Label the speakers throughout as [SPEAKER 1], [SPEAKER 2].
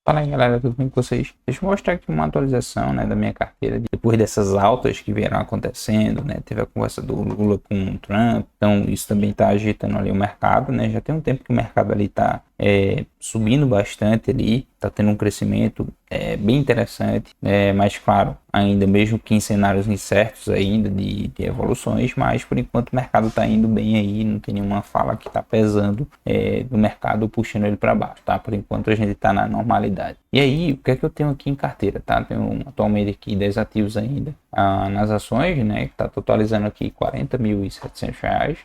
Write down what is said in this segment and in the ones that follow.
[SPEAKER 1] Fala aí, galera, tudo bem com vocês? Deixa eu mostrar aqui uma atualização, né, da minha carteira depois dessas altas que vieram acontecendo, né? Teve a conversa do Lula com o Trump, então isso também está agitando ali o mercado, né? Já tem um tempo que o mercado ali está subindo bastante ali, está tendo um crescimento bem interessante, mas claro, ainda mesmo que em cenários incertos ainda de evoluções, mas por enquanto o mercado está indo bem aí, não tem nenhuma fala que está pesando do mercado puxando ele para baixo, tá? Por enquanto a gente está na normalidade. E aí, o que é que eu tenho aqui em carteira, tá? Tenho atualmente aqui 10 ativos ainda nas ações, né? Que está totalizando aqui R$ 40.700,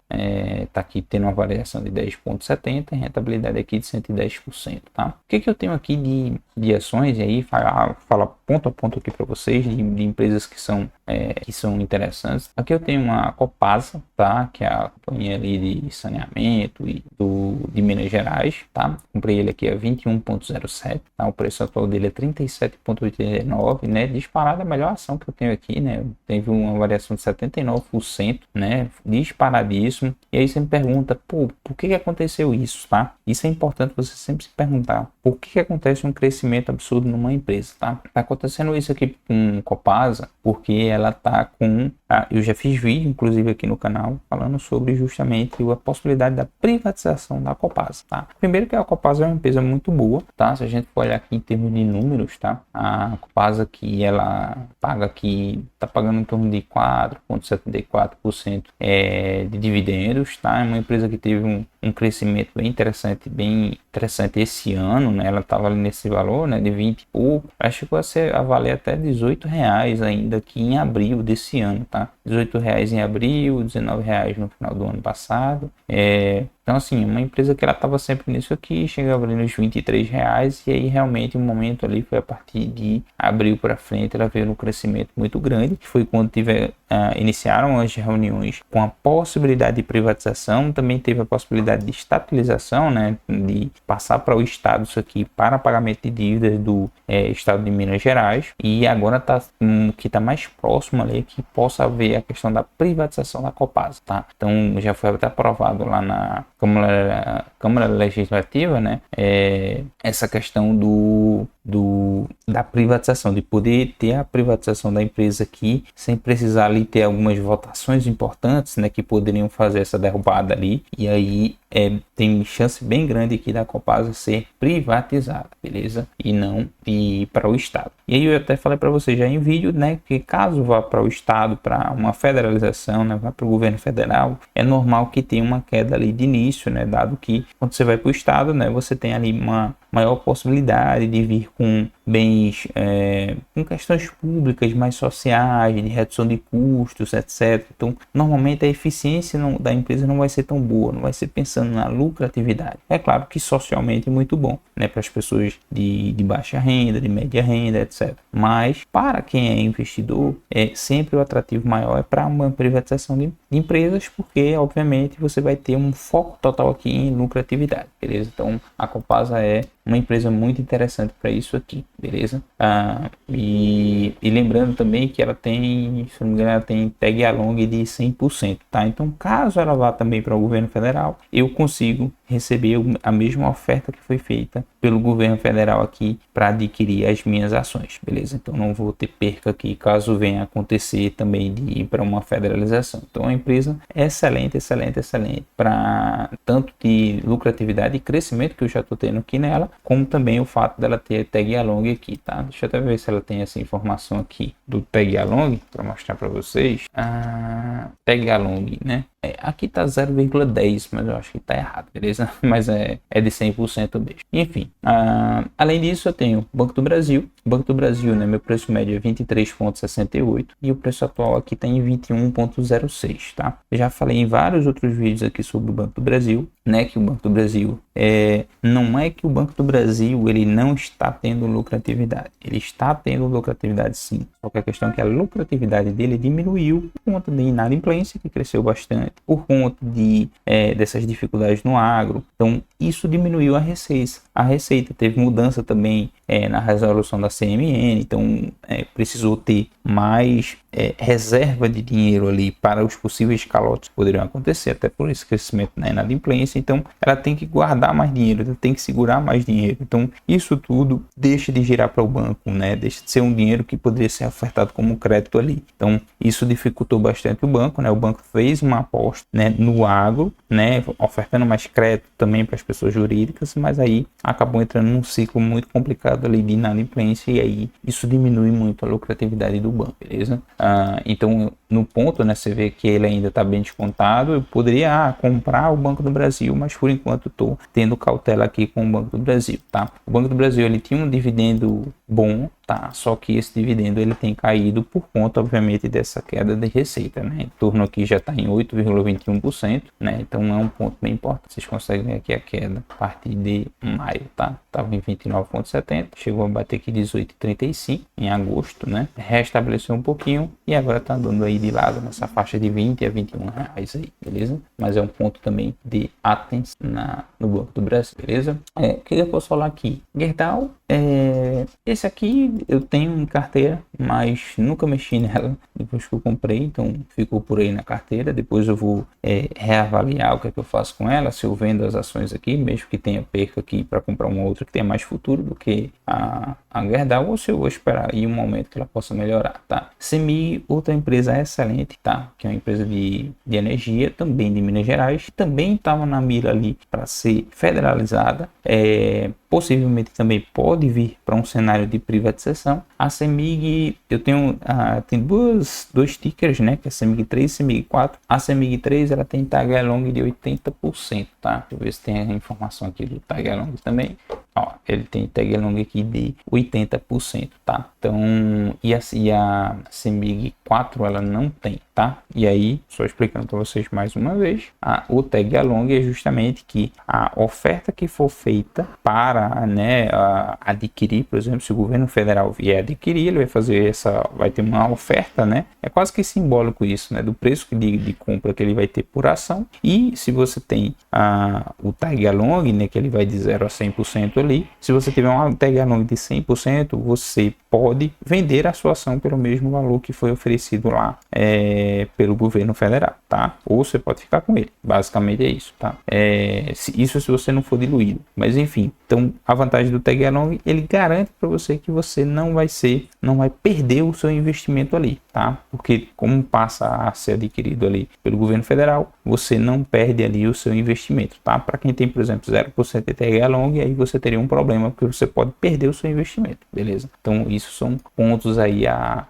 [SPEAKER 1] tá aqui tendo uma variação de 10,70, rentabilidade aqui de 110%, tá? O que é que eu tenho aqui de ações, e aí fala ponto a ponto aqui para vocês de empresas que são interessantes. Aqui eu tenho uma Copasa, tá? Que é a companhia ali de saneamento e de Minas Gerais, tá? Comprei ele aqui a 21,07, tá? O preço atual dele é 37,89, né? Disparada a melhor ação que eu tenho aqui, né? Teve uma variação de 79%, né? Disparadíssimo. E aí você me pergunta, pô, por que aconteceu isso, tá? Isso é importante você sempre se perguntar, por que acontece um crescimento absurdo numa empresa, tá? Tá acontecendo isso aqui com Copasa, porque ela tá com... eu já fiz vídeo, inclusive, aqui no canal, falando sobre justamente a possibilidade da privatização da Copasa, tá? Primeiro que a Copasa é uma empresa muito boa, tá? Se a gente for olhar aqui em termos de números, tá? A Copasa que ela paga aqui, tá pagando em torno de 4,74% de dividendos, tá? É uma empresa que teve um crescimento bem interessante esse ano, né? Ela estava ali nesse valor, né, de 20 e pouco, ela chegou a valer até R$ 18 ainda aqui em abril desse ano, tá? R$ 18 em abril, R$ 19 no final do ano passado. Então, assim, uma empresa que ela estava sempre nisso aqui, chegava ali nos R$ 23, e aí realmente o momento ali foi a partir de abril para frente, ela veio no crescimento muito grande, que foi quando iniciaram as reuniões com a possibilidade de privatização, também teve a possibilidade de estatalização, né, de passar para o Estado isso aqui para pagamento de dívidas do Estado de Minas Gerais, e agora que está mais próximo ali que possa haver a questão da privatização da Copasa, tá? Então já foi até aprovado lá na Câmara Legislativa, né, essa questão da privatização, de poder ter a privatização da empresa aqui, sem precisar ali ter algumas votações importantes, né, que poderiam fazer essa derrubada ali, e aí tem chance bem grande aqui da Copasa ser privatizada, beleza? E não ir para o Estado. E aí eu até falei para vocês já em vídeo, né, que caso vá para o Estado, para uma federalização, né, vá para o governo federal, é normal que tenha uma queda ali de início, né, dado que quando você vai para o Estado, né, você tem ali uma maior possibilidade de vir com bens, com questões públicas mais sociais, de redução de custos, etc. Então, normalmente a eficiência da empresa não vai ser tão boa, não vai ser pensando na lucratividade. É claro que socialmente é muito bom, né, para as pessoas de baixa renda, de média renda, etc. Mas para quem é investidor, sempre o atrativo maior é para uma privatização de empresas, porque obviamente você vai ter um foco total aqui em lucratividade, beleza? Então a Copasa é uma empresa muito interessante para isso aqui, beleza? E lembrando também que ela tem, se não me engano, ela tem tag along de 100%, tá? Então, caso ela vá também para o governo federal, eu consigo receber a mesma oferta que foi feita pelo governo federal aqui para adquirir as minhas ações, beleza? Então, não vou ter perca aqui caso venha acontecer também de ir para uma federalização. Então, é uma empresa excelente para tanto de lucratividade e crescimento que eu já estou tendo aqui nela, como também o fato dela ter tag along aqui, tá? Deixa eu até ver se ela tem essa informação aqui do tag along para mostrar para vocês. Tag along, né? Aqui tá 0,10, mas eu acho que tá errado, beleza? Mas é de 100% mesmo. Enfim, além disso eu tenho Banco do Brasil. Banco do Brasil, né, meu preço médio é 23,68 e o preço atual aqui tá em 21,06, tá? Eu já falei em vários outros vídeos aqui sobre o Banco do Brasil, né, que o Banco do Brasil não é que o Banco do Brasil ele não está tendo lucratividade, ele está tendo lucratividade sim, só que a questão é que a lucratividade dele diminuiu por conta da inadimplência, que cresceu bastante, por conta dessas dificuldades no agro. Então isso diminuiu a receita teve mudança também na resolução da CMN, então precisou ter mais reserva de dinheiro ali para os possíveis calotes que poderiam acontecer, até por esse crescimento na inadimplência. Então ela tem que guardar mais dinheiro, ela tem que segurar mais dinheiro. Então isso tudo deixa de girar para o banco, né? Deixa de ser um dinheiro que poderia ser ofertado como crédito ali. Então isso dificultou bastante o banco, né? O banco fez uma aposta, né, no agro, né, ofertando mais crédito também para as pessoas jurídicas, mas aí acabou entrando num ciclo muito complicado ali de inadimplência, e aí isso diminui muito a lucratividade do banco, beleza? Então no ponto, né, você vê que ele ainda está bem descontado. Eu poderia comprar o Banco do Brasil, mas por enquanto estou tendo cautela aqui com o Banco do Brasil, tá? O Banco do Brasil, ele tinha um dividendo bom, tá? Só que esse dividendo ele tem caído por conta, obviamente, dessa queda de receita, né? Em torno aqui já está em 8,21%, né? Então é um ponto bem importante. Vocês conseguem ver aqui a queda a partir de maio, tá? Estava em 29,70, chegou a bater aqui 18,35 em agosto, né? Restabeleceu um pouquinho e agora está dando aí de lado nessa faixa de 20 a 21 reais aí, beleza? Mas é um ponto também de atenção no Banco do Brasil, beleza? O que eu posso falar aqui? Gerdau, esse aqui eu tenho em carteira, mas nunca mexi nela depois que eu comprei, então ficou por aí na carteira. Depois eu vou reavaliar o que é que eu faço com ela, se eu vendo as ações aqui, mesmo que tenha perca aqui, para comprar uma outra que tenha mais futuro do que a Gerdau, ou se eu vou esperar aí um momento que ela possa melhorar, tá? CEMIG, outra empresa excelente, tá? Que é uma empresa de energia, também de Minas Gerais, também estava na mira ali para ser federalizada, possivelmente também pode vir para um cenário de privatização. A CEMIG, eu tenho tem dois tickers, né, que é a CEMIG 3 e CEMIG 4. A CEMIG 3 ela tem tag along de 80%, tá? Deixa eu ver se tem a informação aqui do tag along também. Ó, ele tem tag along aqui de 80%, tá? Então, e a CEMIG 4 ela não tem, tá? E aí, só explicando para vocês mais uma vez, o tag along é justamente que a oferta que for feita para, né, adquirir, por exemplo, se o governo federal vier adquirir, ele vai fazer vai ter uma oferta, né? É quase que simbólico isso, né? Do preço de compra que ele vai ter por ação. E se você tem o tag along, né, que ele vai de 0 a 100% ali, se você tiver uma tag along de 100%, você pode vender a sua ação pelo mesmo valor que foi oferecido lá pelo governo federal, tá? Ou você pode ficar com ele, basicamente é isso, tá? Isso se você não for diluído, mas enfim. Então a vantagem do tag along, ele garante para você que você não vai perder o seu investimento ali, tá? Porque como passa a ser adquirido ali pelo governo federal, você não perde ali o seu investimento, tá? Para quem tem, por exemplo, 0% de tag along, aí você teria um problema, porque você pode perder o seu investimento, beleza? Então isso são pontos aí a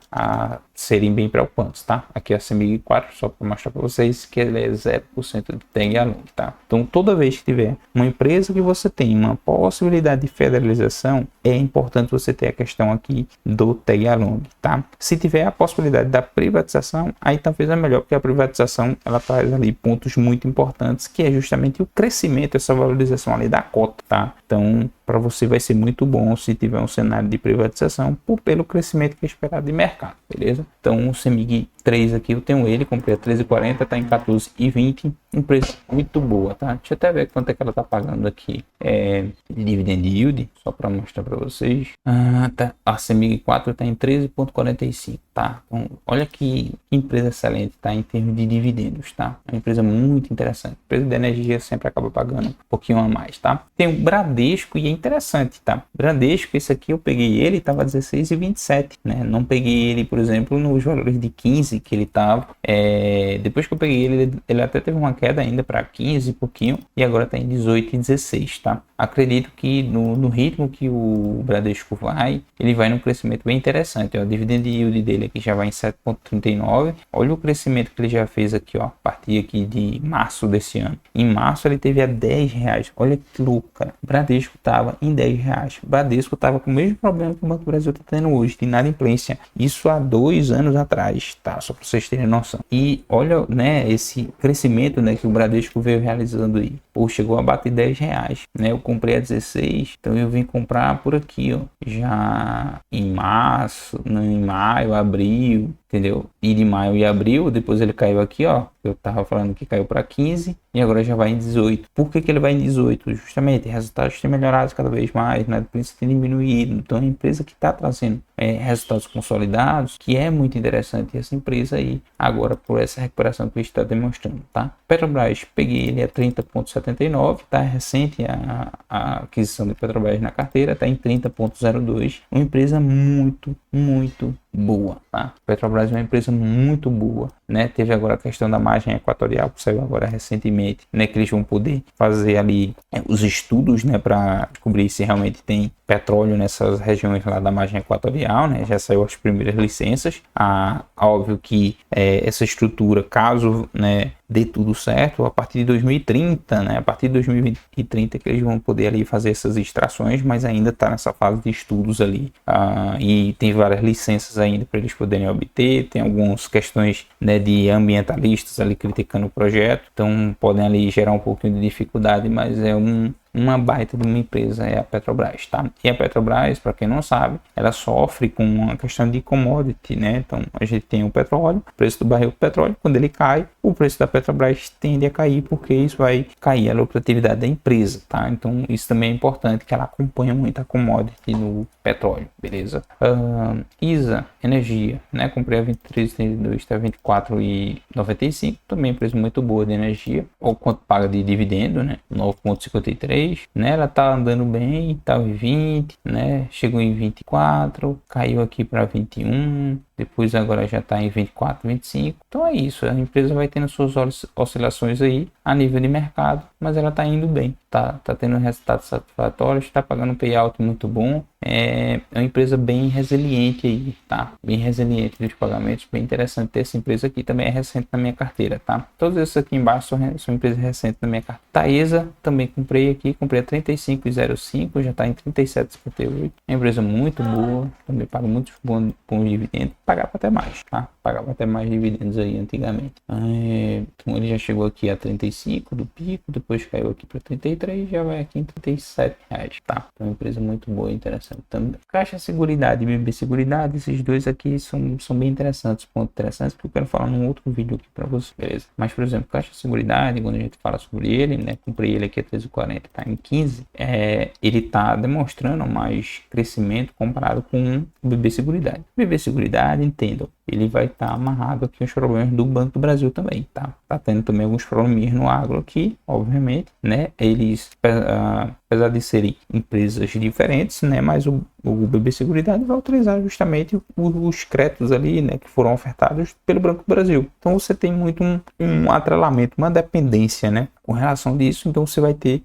[SPEAKER 1] serem bem preocupantes, tá? Aqui a CEMIG 4, só para mostrar para vocês que ele é 0% de tag along, tá? Então toda vez que tiver uma empresa que você tem uma possibilidade de federalização, é importante você ter a questão aqui do tag along, tá? Se tiver a possibilidade da privatização, aí talvez é melhor, porque a privatização ela traz ali pontos muito importantes, que é justamente o crescimento, essa valorização ali da cota, tá? Então para você vai ser muito bom se tiver um cenário de privatização pelo crescimento que é esperado de mercado, beleza? Então o CEMIG 3 aqui eu tenho ele, comprei a 13,40, tá em 14,20, um preço muito boa, tá? Deixa eu até ver quanto é que ela tá pagando aqui, dividend yield, só para mostrar para vocês. Tá. A CEMIG 4 tá em 13,45, tá? Então olha que empresa excelente, tá? Em termos de dividendos, tá? É uma empresa muito interessante. A empresa de energia sempre acaba pagando um pouquinho a mais, tá? Tem o Bradesco e é interessante, tá? Bradesco, esse aqui eu peguei ele, tava 16,27, né? Não peguei ele, por exemplo, nos valores de 15 que ele tava. Depois que eu peguei ele até teve uma queda ainda para 15 e pouquinho, e agora tá em 18,16, tá? Acredito que no ritmo que o Bradesco vai, ele vai num crescimento bem interessante, ó. O dividend yield dele aqui já vai em 7,39. Olha o crescimento que ele já fez aqui, ó, a partir aqui de março desse ano. Em março ele teve a 10 reais. Olha que louco, cara. O Bradesco tava em 10 reais. O Bradesco tava com o mesmo problema que o Banco do Brasil tá tendo hoje, de inadimplência. Isso há 2 anos atrás, tá? Só para vocês terem noção. E olha, né, esse crescimento, né, que o Bradesco veio realizando aí. Pô, chegou a bater 10 reais, né? Eu comprei a 16, então eu vim comprar por aqui, ó, já em março, em maio, abril, entendeu? E de maio e abril, depois ele caiu aqui, ó, eu tava falando que caiu para 15 e agora já vai em 18. Por que ele vai em 18? Justamente, resultados têm melhorado cada vez mais, né? O preço tem diminuído. Então, é uma empresa que está trazendo resultados consolidados, que é muito interessante essa empresa aí, agora por essa recuperação que está demonstrando, tá? Petrobras, peguei ele a 30,79, tá recente a aquisição de Petrobras na carteira, tá em 30,02, uma empresa muito boa, tá? Petrobras é uma empresa muito boa, né? Teve agora a questão da margem equatorial, que saiu agora recentemente, né? Que eles vão poder fazer ali os estudos, né? Para descobrir se realmente tem petróleo nessas regiões lá da margem equatorial, né? Já saiu as primeiras licenças. Óbvio que essa estrutura, caso, né, dê tudo certo, a partir de 2030, né? A partir de 2030 que eles vão poder ali fazer essas extrações, mas ainda está nessa fase de estudos ali, e tem várias licenças ainda para eles poderem obter, tem algumas questões, né, de ambientalistas ali criticando o projeto, então podem ali gerar um pouquinho de dificuldade, mas é uma baita de uma empresa, é a Petrobras, tá? E a Petrobras, para quem não sabe, ela sofre com uma questão de commodity, né? Então, a gente tem o petróleo, o preço do barril do petróleo, quando ele cai, o preço da Petrobras tende a cair, porque isso vai cair a lucratividade da empresa, tá? Então, isso também é importante, que ela acompanha muito a commodity no petróleo, beleza? ISA Energia, né? Comprei a 23,32, tá 24,95, também empresa muito boa de energia, ou quanto paga de dividendo, né? 9,53, né? Ela tá andando bem, estava em 20, né? Chegou em 24, caiu aqui para 21, depois agora já está em 24, 25. Então é isso, a empresa vai tendo suas oscilações aí a nível de mercado, mas ela está indo bem, tá tendo resultados satisfatórios, está pagando um payout muito bom. É uma empresa bem resiliente aí, tá? Bem resiliente dos pagamentos, bem interessante ter essa empresa aqui, também é recente na minha carteira, tá? Todos esses aqui embaixo são empresas recentes na minha carteira. Taesa, também comprei aqui, comprei a 35,05, já está em 37,58. É uma empresa muito boa, também paga muitos bons dividendos, pagava até mais, tá? Pagava até mais dividendos aí antigamente. Então ele já chegou aqui a 35 do pico, depois caiu aqui para 33, já vai aqui em 37 reais, tá? Então é uma empresa muito boa, interessante também. Caixa Seguridade e BB Seguridade, esses dois aqui são bem interessantes, pontos interessantes, que eu quero falar num outro vídeo aqui para vocês, beleza? Mas, por exemplo, Caixa Seguridade, quando a gente fala sobre ele, né? Comprei ele aqui a 13,40, tá em 15, ele tá demonstrando mais crescimento comparado com o BB Seguridade. BB Seguridade, entendam, ele vai estar amarrado aqui aos problemas do Banco do Brasil também, tá? Tá tendo também alguns probleminhas no agro aqui, obviamente, né? Eles, apesar de serem empresas diferentes, né? Mas o BB Seguridade vai utilizar justamente os créditos ali, né? Que foram ofertados pelo Banco do Brasil. Então você tem muito um atrelamento, uma dependência, né? Com relação disso, então você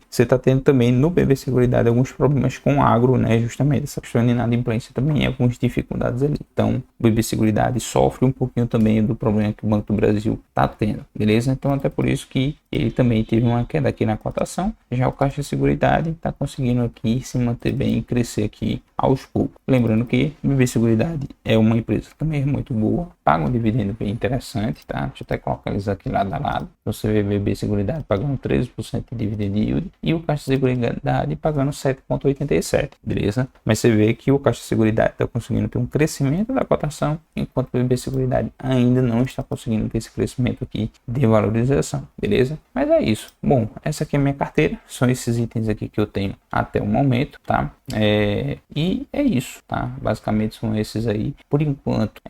[SPEAKER 1] está tendo também no BB Seguridade alguns problemas com o agro, né? Justamente essa questão de inadimplência também, algumas dificuldades ali. Então, o BB Seguridade sofre um pouquinho também do problema que o Banco do Brasil está tendo, beleza? Então, até por isso que ele também teve uma queda aqui na cotação. Já o Caixa Seguridade está conseguindo aqui se manter bem e crescer aqui aos poucos. Lembrando que o BB Seguridade é uma empresa também muito boa, paga um dividendo bem interessante, tá? Deixa eu até colocar eles aqui lado a lado. Você vê BB Seguridade pagando 13% de dividend yield e o Caixa Seguridade pagando 7,87, beleza? Mas você vê que o Caixa Seguridade está conseguindo ter um crescimento da cotação, enquanto o BB Seguridade ainda não está conseguindo ter esse crescimento aqui de valorização, beleza? Mas é isso. Bom, essa aqui é a minha carteira, são esses itens aqui que eu tenho até o momento, tá? E é isso, tá? Basicamente são esses aí. Por enquanto,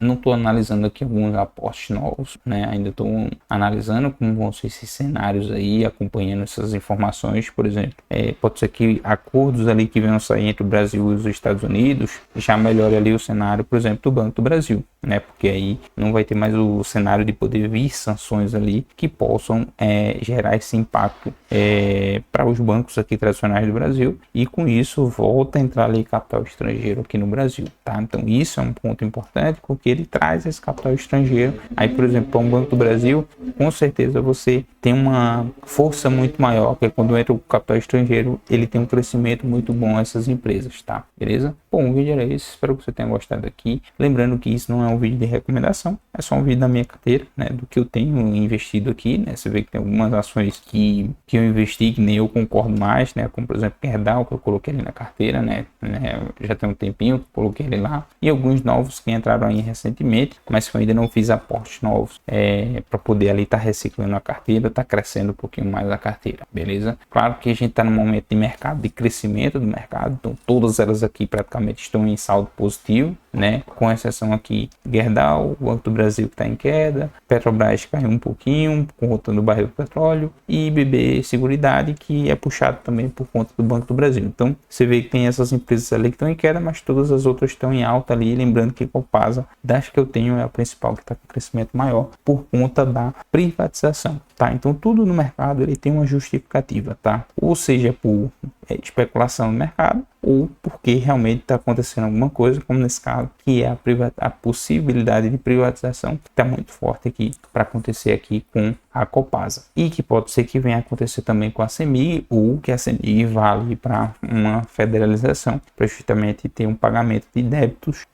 [SPEAKER 1] não estou analisando aqui alguns aportes novos, né? Ainda estou analisando como vão ser esses cenários aí, acompanhando essas informações. Por exemplo, pode ser que acordos ali que venham sair entre o Brasil e os Estados Unidos já melhore ali o cenário, por exemplo, do Banco do Brasil, né? Porque aí não vai ter mais o cenário de poder vir sanções ali que possam gerar esse impacto para os bancos aqui tradicionais do Brasil, e com isso volta a entrar ali capital estrangeiro aqui no Brasil, tá? Então isso é um ponto importante, porque ele traz esse capital estrangeiro. Aí, por exemplo, para um Banco do Brasil, com certeza você tem uma força muito maior, porque quando entra o capital estrangeiro, ele tem um crescimento muito bom essas empresas, tá? Beleza? Bom, o vídeo era esse, espero que você tenha gostado aqui. Lembrando que isso não é um vídeo de recomendação, é só um vídeo da minha carteira, né, do que eu tenho investido aqui, né. Você vê que tem algumas ações que eu investi que nem eu concordo mais, né, como por exemplo Gerdau, que eu coloquei ali na carteira, né, já tem um tempinho que eu coloquei ele lá, e alguns novos que entraram aí recentemente, mas que eu ainda não fiz aportes novos para poder ali estar reciclando a carteira, tá crescendo um pouquinho mais a carteira, beleza? Claro que a gente está num momento de mercado, de crescimento do mercado, então todas elas aqui praticamente estão em saldo positivo, né? Com exceção aqui Gerdau, o Banco do Brasil que está em queda, Petrobras caiu um pouquinho por conta do barril do petróleo e BB Seguridade, que é puxado também por conta do Banco do Brasil. Então você vê que tem essas empresas ali que estão em queda, mas todas as outras estão em alta ali. Lembrando que Copasa, das que eu tenho, é a principal que está com crescimento maior por conta da privatização, tá? Então tudo no mercado ele tem uma justificativa, tá? Ou seja, por especulação no mercado, ou porque realmente está acontecendo alguma coisa, como nesse caso, que é a possibilidade de privatização que está muito forte aqui para acontecer aqui com a Copasa, e que pode ser que venha a acontecer também com a CEMIG, ou que a CEMIG vale para uma federalização, para justamente ter um pagamento de débitos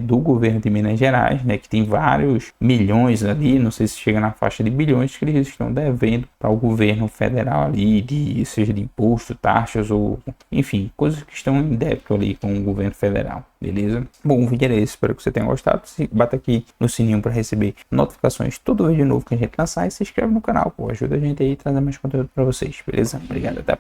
[SPEAKER 1] do governo de Minas Gerais, né, que tem vários milhões ali, não sei se chega na faixa de bilhões, que eles estão devendo para o governo federal ali, seja de imposto, taxas ou enfim, coisas que estão em débito ali com o governo federal, beleza? Bom, o vídeo era esse, espero que você tenha gostado. Bata aqui no sininho para receber notificações todo vídeo novo que a gente lançar, e se inscreve no canal, pô, ajuda a gente aí a trazer mais conteúdo para vocês, beleza? Obrigado, até a próxima.